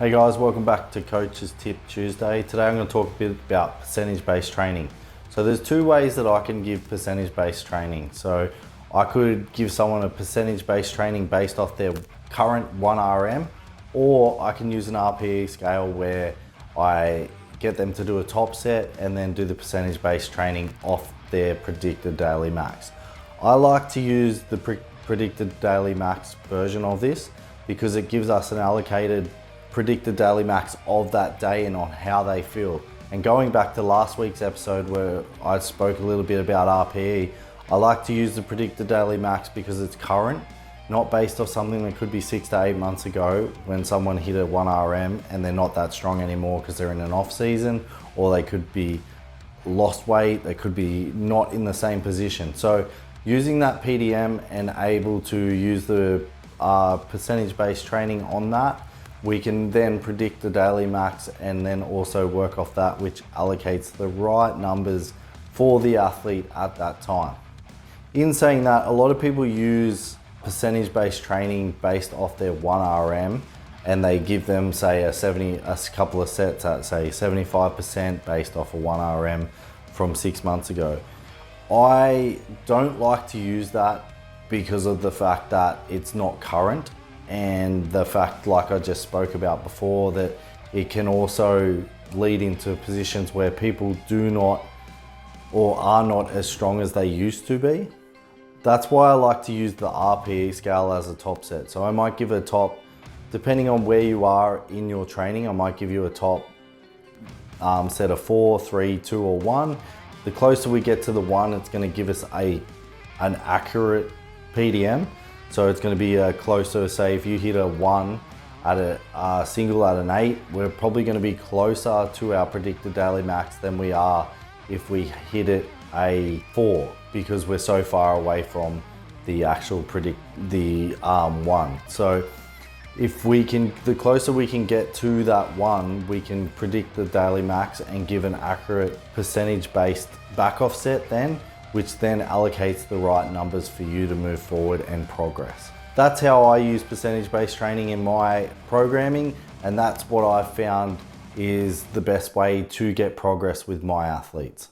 Hey guys, welcome back to Coach's Tip Tuesday. Today I'm going to talk a bit about percentage-based training. So there's two ways that I can give percentage-based training. So I could give someone a percentage-based training based off their current 1RM, or I can use an RPE scale where I get them to do a top set and then do the percentage-based training off their predicted daily max. I like to use the predicted daily max version of this because it gives us an allocated predicted daily max of that day and on how they feel. And going back to last week's episode where I spoke a little bit about RPE, I like to use the predicted daily max because it's current, not based off something that could be 6 to 8 months ago when someone hit a 1RM and they're not that strong anymore because they're in an off season, or they could be lost weight, they could be not in the same position. So using that PDM and able to use the percentage-based training on that, we can then predict the daily max and then also work off that, which allocates the right numbers for the athlete at that time. In saying that, a lot of people use percentage-based training based off their 1RM, and they give them, say, a couple of sets at, say, 75% based off a 1RM from 6 months ago. I don't like to use that because of the fact that it's not current, and the fact, like I just spoke about before, that it can also lead into positions where people do not or are not as strong as they used to be. That's why I like to use the RPE scale as a top set. So I might give a top, depending on where you are in your training, I might give you a top set of 4, 3, 2, or 1. The closer we get to the 1, it's going to give us an accurate PDM. So it's going to be closer, say if you hit a 1 at a single at an 8, we're probably going to be closer to our predicted daily max than we are if we hit it a 4, because we're so far away from the actual 1. So if we can, the closer we can get to that 1, we can predict the daily max and give an accurate percentage-based back offset then, which then allocates the right numbers for you to move forward and progress. That's how I use percentage-based training in my programming, and that's what I've found is the best way to get progress with my athletes.